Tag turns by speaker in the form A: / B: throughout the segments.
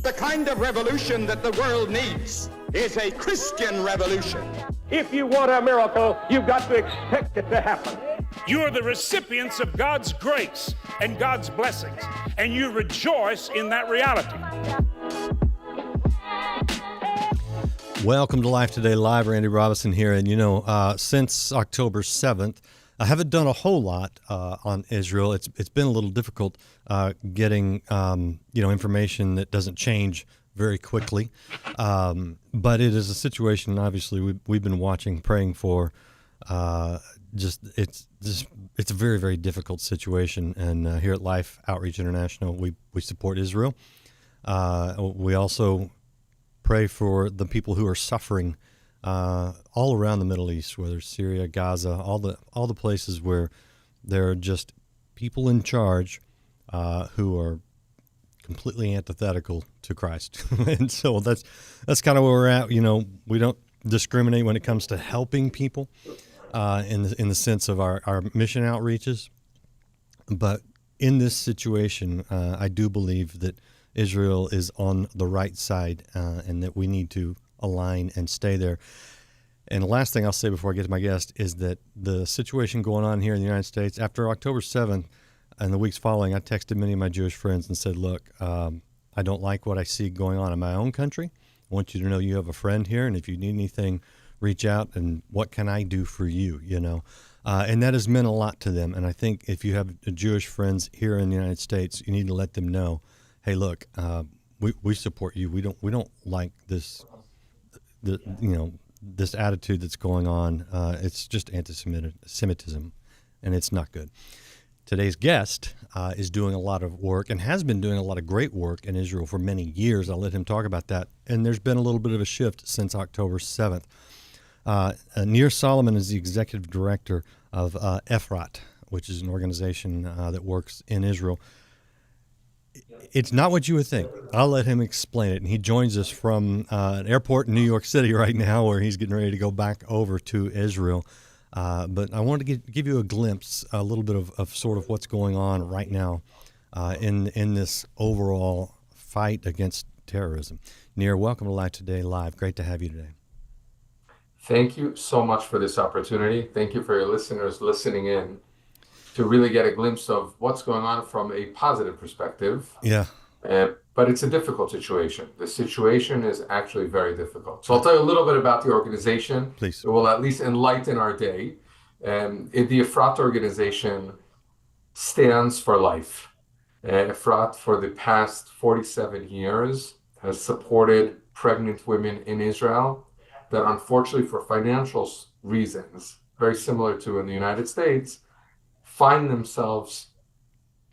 A: The kind of revolution that the world needs is a Christian revolution.
B: If you want a miracle, you've got to expect it to happen.
C: You are the recipients of God's grace and God's blessings, and you rejoice in that reality.
D: Welcome to Life Today Live. Randy Robinson here. And since October 7th, I haven't done a whole lot on Israel. It's been a little difficult getting information that doesn't change very quickly. But it is a situation, obviously, we've been watching, praying for. It's a very, very difficult situation. And here at Life Outreach International, we support Israel. We also pray for the people who are suffering all around the Middle East, whether it's Syria, Gaza, all the places where there are just people in charge who are completely antithetical to Christ. And so that's kind of where we're at. We don't discriminate when it comes to helping people in the sense of our mission outreaches. But in this situation, I do believe that Israel is on the right side and that we need to align and stay there. And the last thing I'll say before I get to my guest is that the situation going on here in the United States, after October 7th and the weeks following, I texted many of my Jewish friends and said, look, I don't like what I see going on in my own country. I want you to know you have a friend here, and if you need anything, reach out, and what can I do for you, And that has meant a lot to them. And I think if you have Jewish friends here in the United States, you need to let them know, hey, look, we support you. We don't like this attitude that's going on. It's just anti-Semitism, and it's not good. Today's guest is doing a lot of work and has been doing a lot of great work in Israel for many years. I'll let him talk about that. And there's been a little bit of a shift since October 7th. Nir Salomon is the Executive Director of EFRAT, which is an organization that works in Israel. It's not what you would think. I'll let him explain it. And he joins us from an airport in New York City right now where he's getting ready to go back over to Israel. But I wanted to give you a glimpse, a little bit of sort of what's going on right now in this overall fight against terrorism. Nir, welcome to Life Today Live. Great to have you today.
E: Thank you so much for this opportunity. Thank you for your listeners listening in to really get a glimpse of what's going on from a positive perspective.
D: Yeah.
E: But it's a difficult situation. The situation is actually very difficult. So I'll tell you a little bit about the organization.
D: Please.
E: It will at least enlighten our day. The EFRAT organization stands for life. EFRAT, for the past 47 years, has supported pregnant women in Israel that unfortunately for financial reasons, very similar to in the United States, find themselves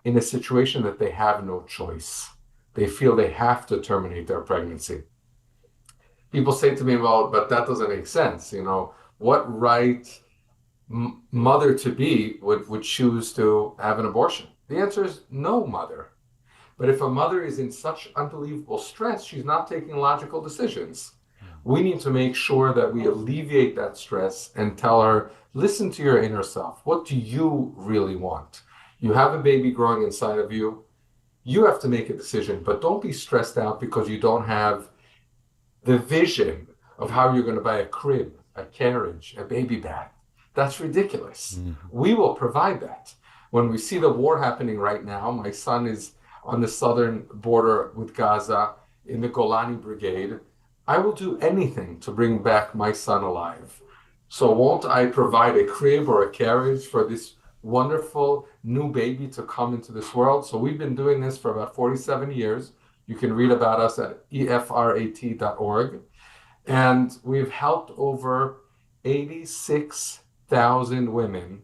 E: in a situation that they have no choice. They feel they have to terminate their pregnancy. People say to me, well, but that doesn't make sense. What right mother-to-be would choose to have an abortion? The answer is no mother. But if a mother is in such unbelievable stress, she's not taking logical decisions. We need to make sure that we alleviate that stress and tell her, listen to your inner self. What do you really want? You have a baby growing inside of you. You have to make a decision, but don't be stressed out because you don't have the vision of how you're going to buy a crib, a carriage, a baby bag. That's ridiculous. Mm-hmm. We will provide that. When we see the war happening right now, my son is on the southern border with Gaza in the Golani Brigade. I will do anything to bring back my son alive. So won't I provide a crib or a carriage for this wonderful new baby to come into this world? So we've been doing this for about 47 years. You can read about us at efrat.org. And we've helped over 86,000 women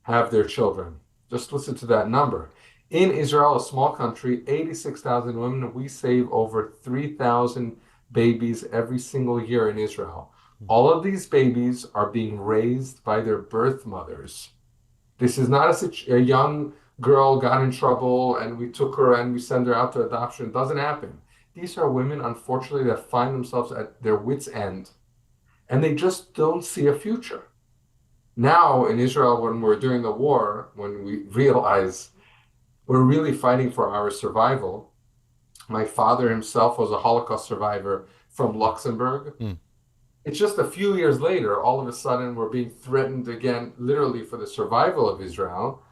E: have their children. Just listen to that number. In Israel, a small country, 86,000 women, we save over 3,000 babies every single year in Israel. All of these babies are being raised by their birth mothers. This is not a young girl got in trouble and we took her and we send her out to adoption. It doesn't happen. These are women, unfortunately, that find themselves at their wits' end and they just don't see a future. Now in Israel, when we're during the war, when we realize we're really fighting for our survival, My father himself was a Holocaust survivor from Luxembourg. It's just a few years later, all of a sudden, we're being threatened again, literally for the survival of Israel.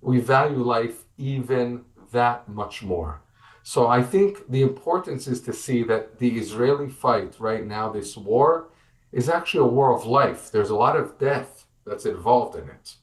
E: We value life even that much more. So I think the importance is to see that the Israeli fight right now, this war, is actually a war of life. There's a lot of death that's involved in it.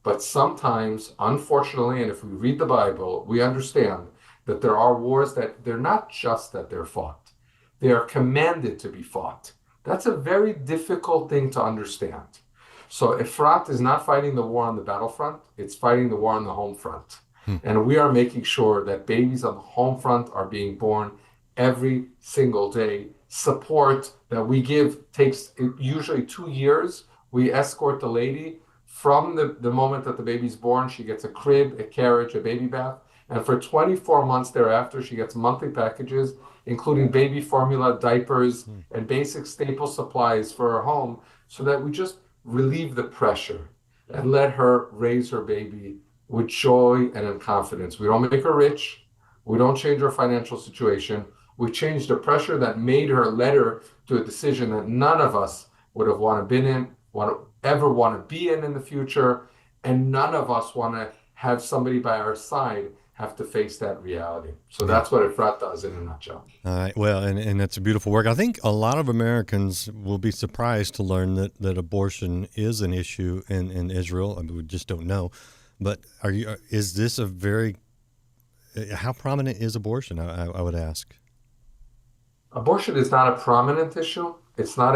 E: But sometimes, unfortunately, and if we read the Bible, we understand that there are wars that they're not just that they're fought, they are commanded to be fought. That's a very difficult thing to understand. So EFRAT is not fighting the war on the battlefront, it's fighting the war on the home front. And we are making sure that babies on the home front are being born every single day. Support that we give takes usually 2 years. We escort the lady from the moment that the baby's born. She gets a crib, a carriage, a baby bath. And for 24 months thereafter, she gets monthly packages, including baby formula, diapers, and basic staple supplies for her home, so that we just relieve the pressure and let her raise her baby with joy and in confidence. We don't make her rich. We don't change her financial situation. We change the pressure that made her, led her to a decision that none of us would have ever want to be in the future. And none of us want to have somebody by our side have to face that reality. So that's what EFRAT does in a nutshell.
D: All right. Well, and that's a beautiful work. I think a lot of Americans will be surprised to learn that abortion is an issue in Israel. I mean, we just don't know. But is this a very, how prominent is abortion? I would ask.
E: Abortion is not a prominent issue. It's not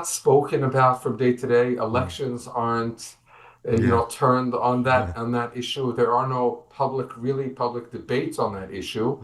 E: spoken about from day to day. Elections aren't turned on that issue. There are no public debates on that issue.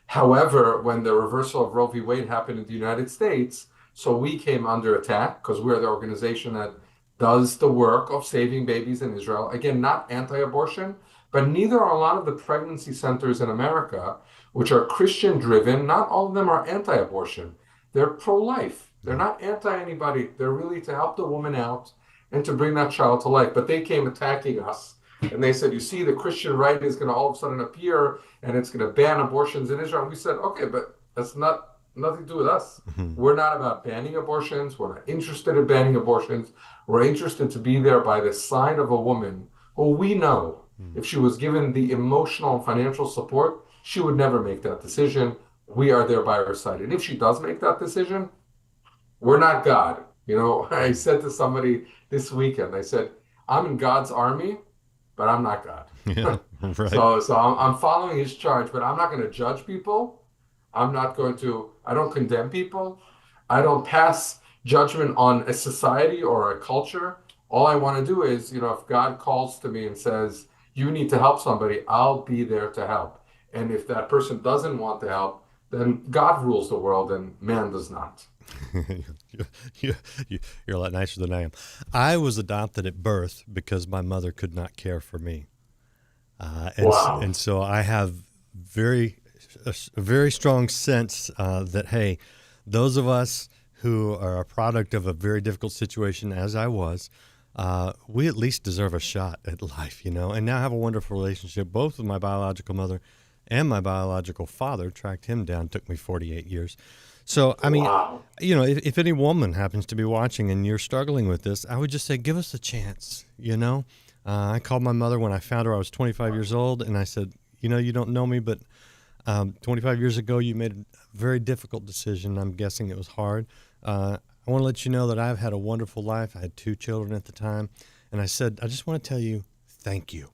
E: However, when the reversal of Roe v. Wade happened in the United States, so we came under attack because we're the organization that does the work of saving babies in Israel. Again, not anti-abortion, but neither are a lot of the pregnancy centers in America, which are Christian driven. Not all of them are anti-abortion. They're pro-life. They're not anti-anybody. They're really to help the woman out and to bring that child to life. But they came attacking us. And they said, you see, the Christian right is going to all of a sudden appear and it's going to ban abortions in Israel. And we said, okay, but that's nothing to do with us. We're not about banning abortions. We're not interested in banning abortions. We're interested to be there by the side of a woman who we know if she was given the emotional and financial support, she would never make that decision. We are there by her side. And if she does make that decision, we're not God. I said to somebody this weekend, I said, I'm in God's army, but I'm not God.
D: Yeah, right.
E: So I'm following his charge, but I'm not going to judge people. I don't condemn people. I don't pass judgment on a society or a culture. All I want to do is, if God calls to me and says, you need to help somebody, I'll be there to help. And if that person doesn't want to help, then God rules the world and man does not.
D: You're a lot nicer than I am. I was adopted at birth because my mother could not care for me. And so I have a very strong sense that, hey, those of us who are a product of a very difficult situation, as I was, we at least deserve a shot at life, and now I have a wonderful relationship, both with my biological mother and my biological father. Tracked him down, took me 48 years. So, I mean, if any woman happens to be watching and you're struggling with this, I would just say, give us a chance, I called my mother when I found her. I was 25 years old, and I said, you don't know me, but 25 years ago, you made a very difficult decision. I'm guessing it was hard. I want to let you know that I've had a wonderful life. I had 2 children at the time. And I said, I just want to tell you, thank you.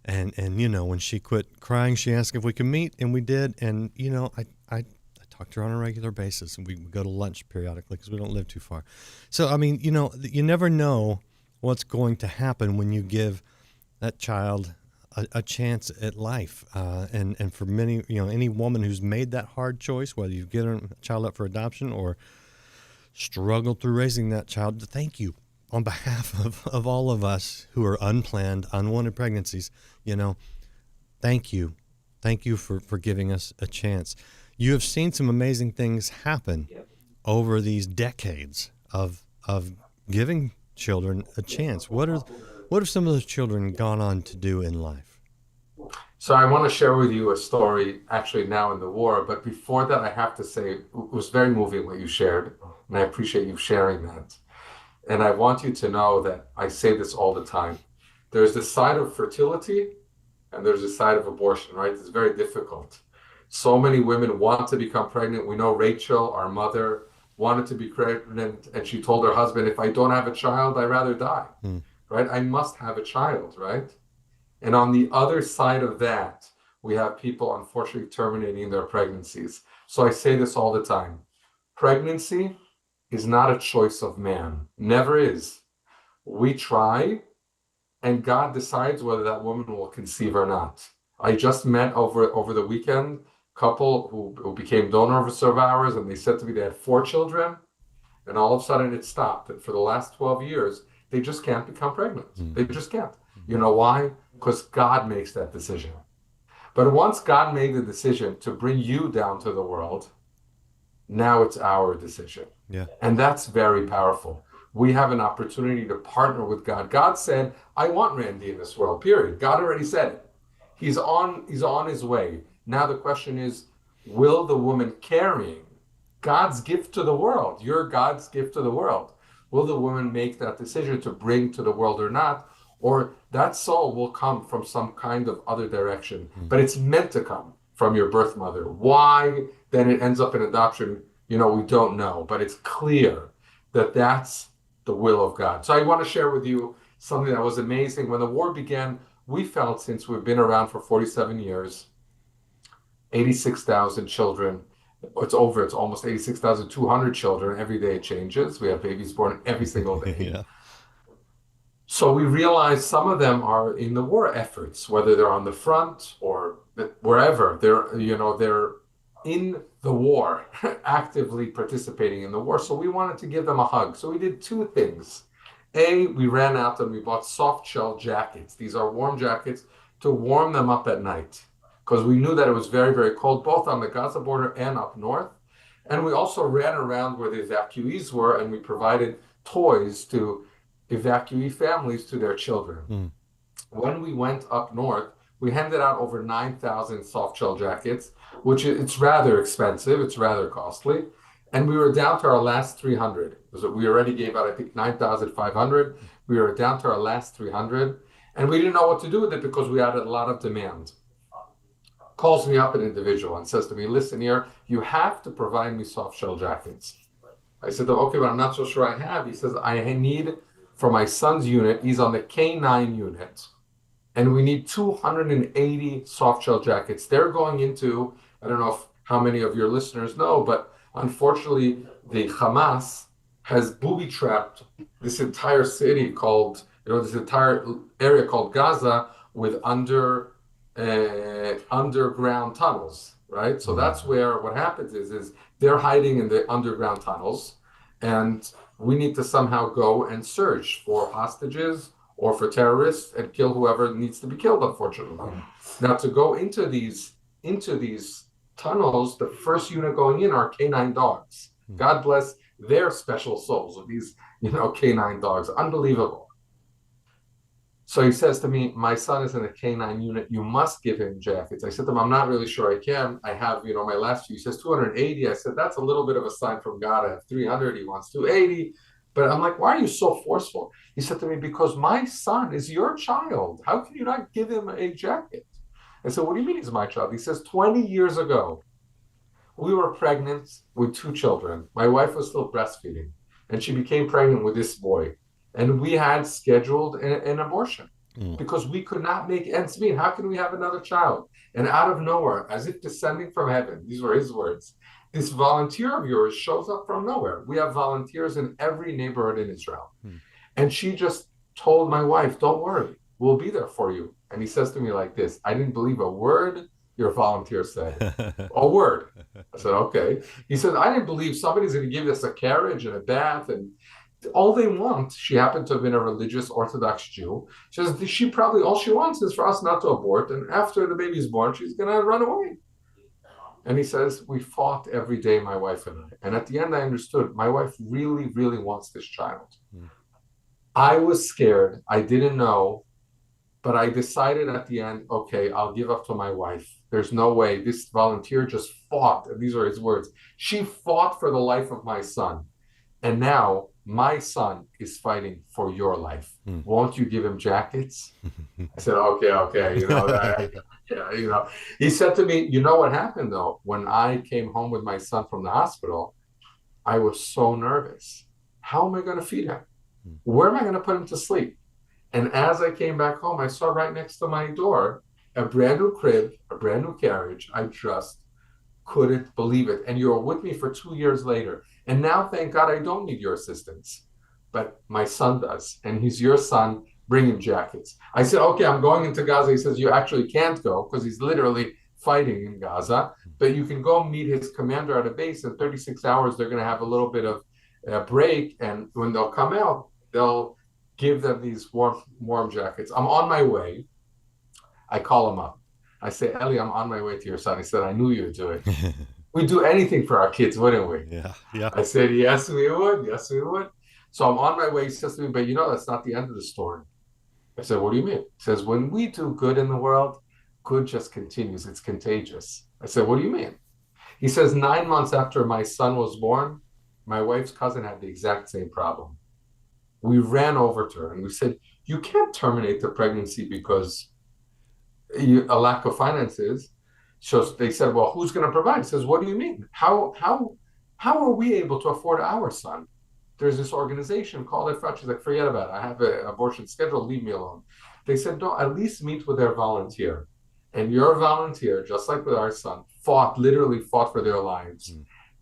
D: And when she quit crying, she asked if we could meet, and we did. And, I talk to her on a regular basis, and we go to lunch periodically because we don't live too far. So, I mean, you never know what's going to happen when you give that child a chance at life. And for many, any woman who's made that hard choice, whether you've given a child up for adoption or struggled through raising that child, thank you on behalf of all of us who are unplanned, unwanted pregnancies. Thank you. Thank you for giving us a chance. You have seen some amazing things happen over these decades of giving children a chance. What have some of those children gone on to do in life?
E: So I want to share with you a story actually now in the war, but before that I have to say it was very moving what you shared, and I appreciate you sharing that. And I want you to know that I say this all the time. There's this side of fertility and there's this side of abortion, right? It's very difficult. So many women want to become pregnant. We know Rachel, our mother, wanted to be pregnant, and she told her husband, if I don't have a child, I'd rather die, right? I must have a child, right? And on the other side of that, we have people unfortunately terminating their pregnancies. So I say this all the time. Pregnancy is not a choice of man. Never is. We try, and God decides whether that woman will conceive or not. I just met over the weekend a couple who became donor survivors, and they said to me they had 4 children, and all of a sudden it stopped. And for the last 12 years, they just can't become pregnant. They just can't. You know why? Because God makes that decision. But once God made the decision to bring you down to the world, now it's our decision.
D: Yeah.
E: And that's very powerful. We have an opportunity to partner with God. God said, I want Randy in this world, period. God already said it. He's on his way. Now the question is, will the woman carrying God's gift to the world, your God's gift to the world, will the woman make that decision to bring to the world or not? Or that soul will come from some kind of other direction, but it's meant to come from your birth mother. Why then it ends up in adoption, we don't know, but it's clear that that's the will of God. So I want to share with you something that was amazing. When the war began, we felt, since we've been around for 47 years, 86,000 children. It's almost 86,200 children. Every day it changes. We have babies born every single day.
D: Yeah.
E: So we realize some of them are in the war efforts, whether they're on the front or wherever. They're in the war, actively participating in the war. So we wanted to give them a hug. So we did 2 things. We ran out and we bought soft shell jackets. These are warm jackets to warm them up at night, because we knew that it was very, very cold, both on the Gaza border and up north. And we also ran around where the evacuees were, and we provided toys to evacuee families to their children. When we went up north, we handed out over 9,000 soft shell jackets, which it's rather expensive, it's rather costly. And we were down to our last 300. We already gave out, I think, 9,500. We were down to our last 300. And we didn't know what to do with it because we had a lot of demand. Calls me up an individual and says to me, listen here, you have to provide me soft shell jackets. I said, okay, but I'm not so sure I have. He says, I need for my son's unit, he's on the K9 unit, and we need 280 soft shell jackets. They're going into, I don't know how many of your listeners know, but unfortunately, the Hamas has booby-trapped this entire city called, this entire area called Gaza with underground tunnels, right? So that's where what happens is they're hiding in the underground tunnels, and we need to somehow go and search for hostages or for terrorists and kill whoever needs to be killed, unfortunately. Now, to go into these tunnels, the first unit going in are K9 dogs. God bless their special souls of these, K9 dogs. Unbelievable. So he says to me, my son is in a K9 unit. You must give him jackets. I said to him, I'm not really sure I can. I have, my last few. He says 280. I said, that's a little bit of a sign from God. I have 300. He wants 280. But I'm like, why are you so forceful? He said to me, because my son is your child. How can you not give him a jacket? I said, what do you mean he's my child? He says, 20 years ago, we were pregnant with 2 children. My wife was still breastfeeding, and she became pregnant with this boy. And we had scheduled an abortion because we could not make ends meet. How can we have another child? And out of nowhere, as if descending from heaven, these were his words, this volunteer of yours shows up from nowhere. We have volunteers in every neighborhood in Israel. And she just told my wife, don't worry, we'll be there for you. And he says to me like this, I didn't believe a word your volunteer said. A word. I said, okay. He said, I didn't believe somebody's going to give us a carriage and a bath and all they want. She happened to have been a religious Orthodox Jew. She says she probably all she wants is for us not to abort, and after the baby's born, she's going to run away. And he says, we fought every day, my wife and I. And at the end, I understood my wife really, really wants this child. I was scared. I didn't know But I decided at the end, okay, I'll give up to my wife. There's no way. This volunteer just fought. These are his words. She fought for the life of my son. And now my son is fighting for your life. Won't you give him jackets? I said, okay. He said to me, you know what happened though? When I came home with my son from the hospital, I was so nervous. How am I going to feed him? Where am I going to put him to sleep? And as I came back home, I saw right next to my door a brand new crib, a brand new carriage. I just couldn't believe it. And you were with me for 2 years later. And now, thank God, I don't need your assistance. But my son does. And he's your son. Bring him jackets. I said, okay, I'm going into Gaza. He says, you actually can't go because he's literally fighting in Gaza. But you can go meet his commander at a base. In 36 hours, they're going to have a little bit of a break. And when they'll come out, they'll give them these warm jackets. I'm on my way. I call him up. I say, Ellie, I'm on my way to your son. He said, I knew you would do it. We'd do anything for our kids, wouldn't we?
D: Yeah.
E: I said, yes, we would. Yes, we would. So I'm on my way. He says to me, but that's not the end of the story. I said, what do you mean? He says, when we do good in the world, good just continues. It's contagious. I said, what do you mean? He says, 9 months after my son was born, my wife's cousin had the exact same problem. We ran over to her and we said, you can't terminate the pregnancy because a lack of finances. So they said, well, who's going to provide? He says, what do you mean? How are we able to afford our son? There's this organization called EFRAT. She's like, forget about it. I have an abortion schedule. Leave me alone. They said, no, at least meet with their volunteer. And your volunteer, just like with our son, literally fought for their lives.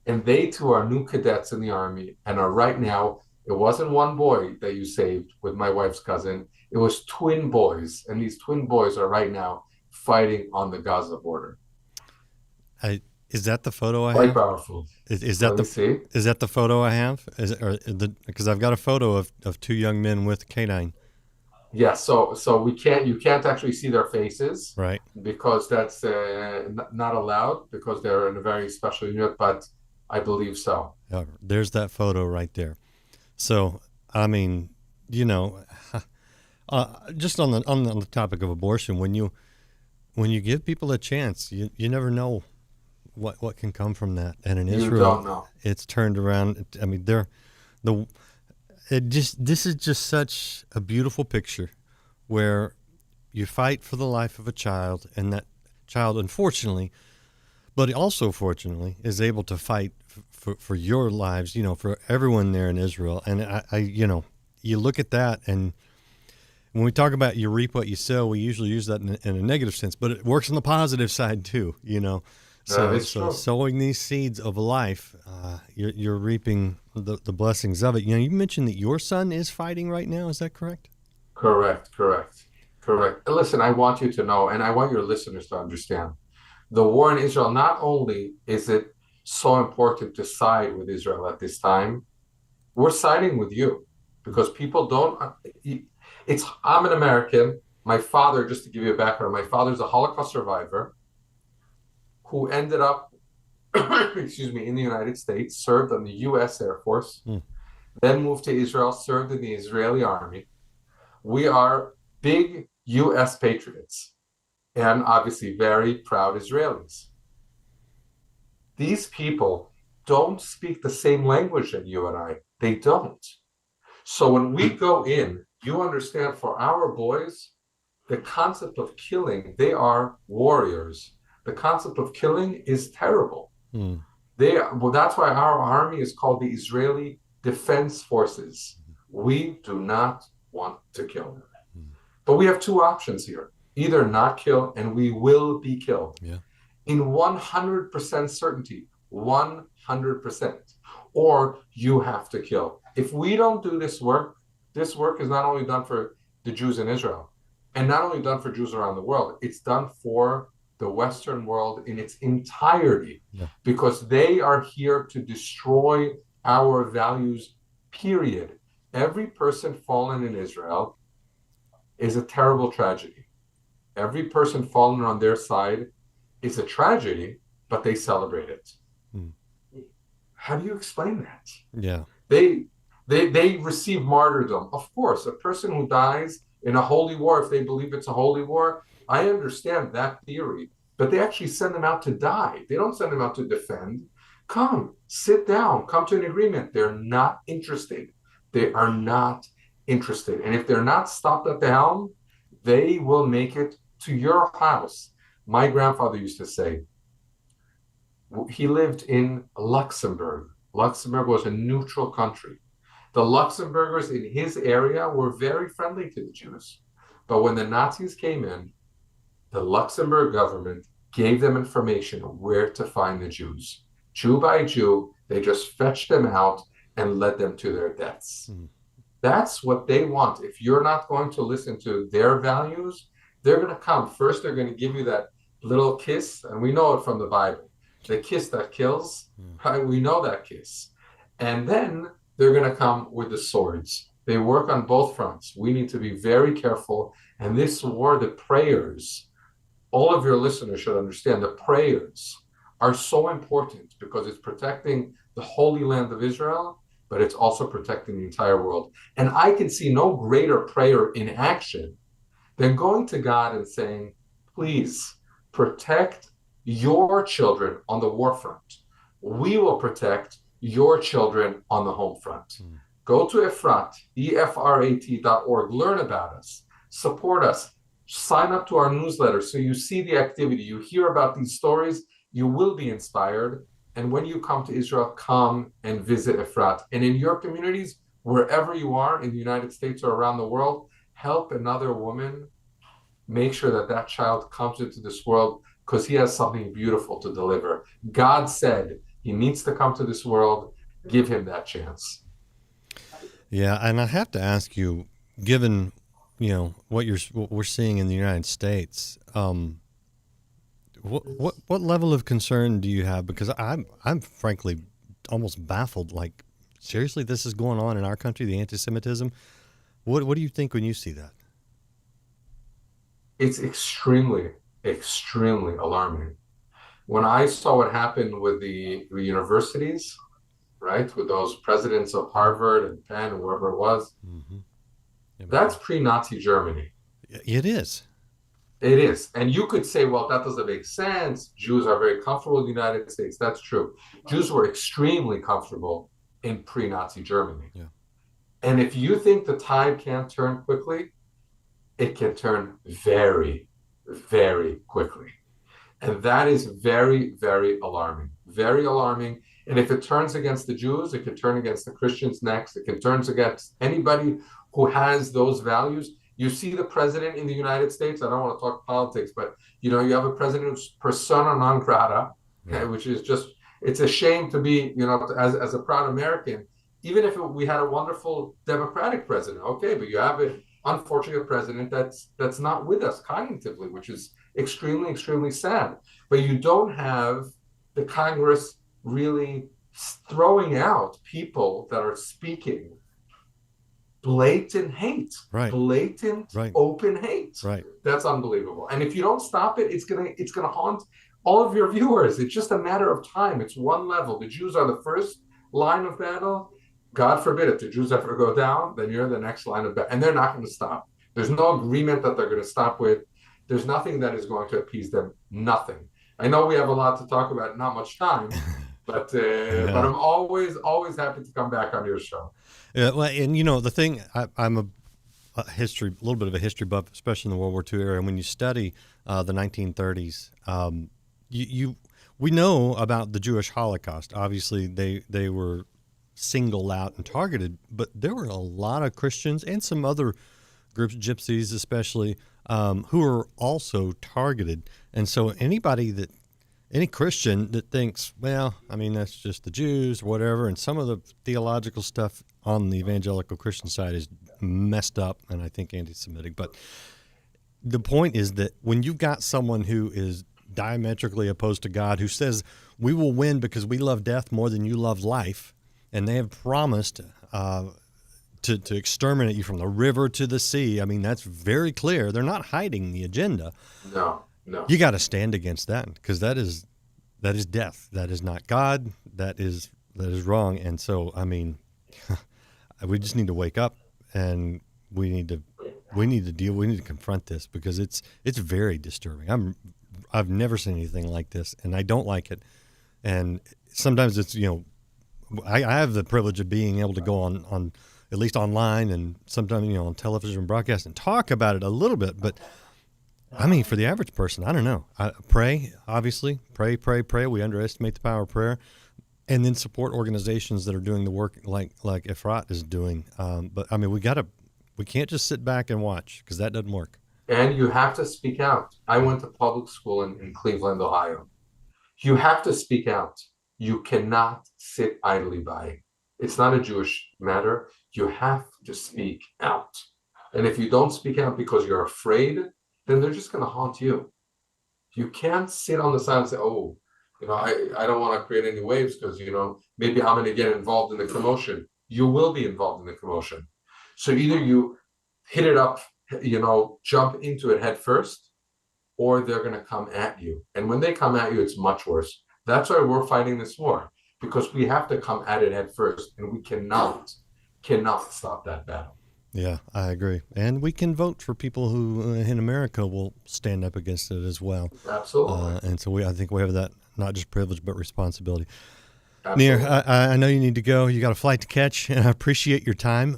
E: And they too are new cadets in the army and are right now. It wasn't one boy that you saved with my wife's cousin. It was twin boys. And these twin boys are right now fighting on the Gaza border.
D: Is that the photo I
E: Quite
D: have?
E: powerful.
D: Is that the photo I have? Because I've got a photo of two young men with canine.
E: Yeah, so you can't actually see their faces,
D: right?
E: Because that's not allowed because they're in a very special unit. But I believe so.
D: There's that photo right there. So I mean, just on the topic of abortion, when you give people a chance, you never know what can come from that. And in Israel, it's turned around. I mean, this is just such a beautiful picture where you fight for the life of a child, and that child, unfortunately, but also fortunately, is able to fight for your lives, for everyone there in Israel. And I you look at that, and when we talk about you reap what you sow, we usually use that in a negative sense, but it works on the positive side too, So sowing these seeds of life, you're reaping the blessings of it. You mentioned that your son is fighting right now. Is that correct?
E: Correct. Listen, I want you to know, and I want your listeners to understand, the war in Israel, not only is it so important to side with Israel at this time, we're siding with you because people don't. I'm an American. My father, just to give you a background, my father's a Holocaust survivor who ended up, in the United States, served on the U.S. Air Force, then moved to Israel, served in the Israeli army. We are big U.S. patriots and obviously very proud Israelis. These people don't speak the same language as you and I. They don't. So when we go in, you understand, for our boys, the concept of killing, they are warriors. The concept of killing is terrible. That's why our army is called the Israeli Defense Forces. We do not want to kill. But we have two options here. Either not kill, and we will be killed. Yeah. In 100% certainty, 100%. Or you have to kill. If we don't do this work is not only done for the Jews in Israel, and not only done for Jews around the world, it's done for the Western world in its entirety, because they are here to destroy our values, period. Every person fallen in Israel is a terrible tragedy. Every person fallen on their side is a tragedy, but they celebrate it. How do you explain that?
D: Yeah.
E: They receive martyrdom. Of course, a person who dies in a holy war if they believe it's a holy war. I understand that theory, but they actually send them out to die. They don't send them out to defend. Come, sit down, come to an agreement. They're not interested. They are not interested. And if they're not stopped at the helm, they will make it to your house. My grandfather used to say, he lived in Luxembourg. Luxembourg was a neutral country. The Luxembourgers in his area were very friendly to the Jews. But when the Nazis came in, the Luxembourg government gave them information of where to find the Jews. Jew by Jew, they just fetched them out and led them to their deaths. That's what they want. If you're not going to listen to their values, they're going to come. First, they're going to give you that little kiss, and we know it from the Bible. The kiss that kills, right? We know that kiss. And then they're going to come with the swords. They work on both fronts. We need to be very careful. And this war, the prayers, all of your listeners should understand the prayers are so important because it's protecting the Holy Land of Israel, but it's also protecting the entire world. And I can see no greater prayer in action than going to God and saying, please protect your children on the war front. We will protect your children on the home front. Go to EFRAT, EFRAT.org, learn about us, support us, sign up to our newsletter so you see the activity, you hear about these stories, you will be inspired. And when you come to Israel, come and visit EFRAT. And in your communities, wherever you are in the United States or around the world, help another woman make sure that that child comes into this world because he has something beautiful to deliver. God said he needs to come to this world. Give him that chance.
D: Yeah, and I have to ask you, given what we're seeing in the United States, what level of concern do you have? Because I'm frankly almost baffled. Like, seriously, this is going on in our country, the anti-Semitism. What do you think when you see that?
E: It's extremely, extremely alarming. When I saw what happened with the universities, right, with those presidents of Harvard and Penn and wherever it was, that's pre-Nazi Germany.
D: It is.
E: It is. And you could say, well, that doesn't make sense. Jews are very comfortable in the United States. That's true. Jews were extremely comfortable in pre-Nazi Germany.
D: Yeah.
E: And if you think the tide can't turn quickly, it can turn very, very quickly. And that is very, very alarming. Very alarming. And if it turns against the Jews, it can turn against the Christians next. It can turn against anybody who has those values. You see the president in the United States, I don't want to talk politics, but you have a president who's persona non grata, which is just, it's a shame to be, as a proud American, even if we had a wonderful Democratic president, okay, but you have an unfortunate president that's not with us cognitively, which is extremely, extremely sad. But you don't have the Congress really throwing out people that are speaking blatant hate, blatant, open hate.
D: Right.
E: That's unbelievable. And if you don't stop it, it's gonna haunt all of your viewers. It's just a matter of time. It's one level. The Jews are the first line of battle. God forbid if the Jews ever go down, then you're the next line of battle, and they're not going to stop. There's no agreement that they're going to stop with. There's nothing that is going to appease them. Nothing. I know we have a lot to talk about, not much time, but I'm always happy to come back on your show.
D: Yeah, well, and the thing, I'm a little bit of a history buff, especially in the World War II era. And when you study the 1930s, we know about the Jewish Holocaust. Obviously, they were singled out and targeted, but there were a lot of Christians and some other groups, gypsies especially, who were also targeted. And so any Christian that thinks, well, I mean, that's just the Jews or whatever, and some of the theological stuff on the evangelical Christian side is messed up and I think anti-Semitic. But the point is that when you've got someone who is diametrically opposed to God, who says we will win because we love death more than you love life, and they have promised to exterminate you from the river to the sea. I mean, that's very clear. They're not hiding the agenda.
E: No.
D: You got to stand against that because that is death. That is not God. That is wrong. And so, I mean, we just need to wake up and we need to we need to deal. We need to confront this because it's very disturbing. I've never seen anything like this, and I don't like it. And sometimes it's I have the privilege of being able to go on at least online and sometimes on television broadcast and talk about it a little bit. But I mean, for the average person, I don't know. Pray, obviously, pray. We underestimate the power of prayer, and then support organizations that are doing the work like EFRAT is doing. But I mean, we can't just sit back and watch because that doesn't work.
E: And you have to speak out. I went to public school in Cleveland, Ohio. You have to speak out. You cannot sit idly by. It's not a Jewish matter. You have to speak out. And if you don't speak out because you're afraid, then they're just going to haunt you. You can't sit on the side and say, oh, I don't want to create any waves because, maybe I'm going to get involved in the commotion. You will be involved in the commotion. So either you hit it up, jump into it head first, or they're going to come at you. And when they come at you, it's much worse. That's why we're fighting this war, because we have to come at it head first, and we cannot stop that battle.
D: Yeah, I agree. And we can vote for people who in America will stand up against it as well.
E: Absolutely.
D: And so I think we have that not just privilege, but responsibility.
E: Absolutely.
D: Nir, I know you need to go. You got a flight to catch, and I appreciate your time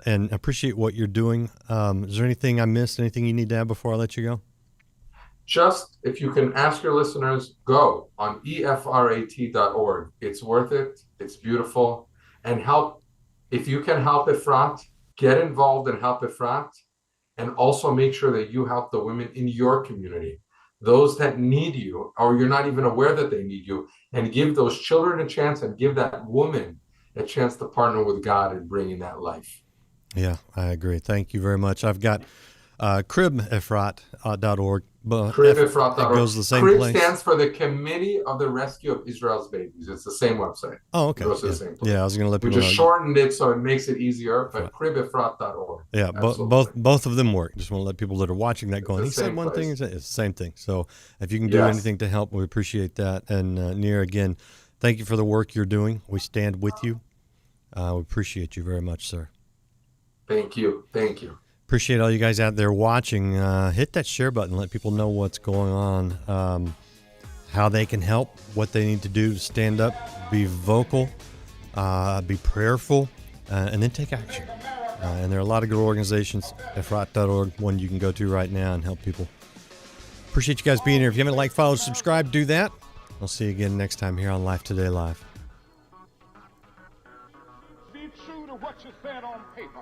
D: and appreciate what you're doing. Is there anything I missed, anything you need to add before I let you go?
E: Just, if you can ask your listeners, go on EFRAT.org. It's worth it. It's beautiful. And help. If you can help EFRAT, get involved and help EFRAT. And also make sure that you help the women in your community, those that need you, or you're not even aware that they need you, and give those children a chance and give that woman a chance to partner with God in bringing that life.
D: Yeah, I agree. Thank you very much. I've got cribefrat.org.
E: Cribefrat.org.
D: It goes the same
E: Crib
D: place.
E: stands for the Committee of the Rescue of Israel's Babies. It's the same website.
D: Oh, okay.
E: It goes to the same place.
D: Yeah, I was going to let
E: We
D: people know.
E: just shortened it so it makes it easier, but cribefrat.org.
D: Yeah, both of them work. Just want to let people that are watching that going, he said one thing, it's the same thing. So if you can do anything to help, we appreciate that. And Nir, again, thank you for the work you're doing. We stand with you. We appreciate you very much, sir.
E: Thank you. Thank you.
D: Appreciate all you guys out there watching. Hit that share button. Let people know what's going on, how they can help, what they need to do to stand up, be vocal, be prayerful, and then take action. And there are a lot of good organizations, EFRAT.org, one you can go to right now and help people. Appreciate you guys being here. If you haven't liked, follow, subscribe, do that. I'll see you again next time here on Life Today Live.
A: Be true to what you said on paper.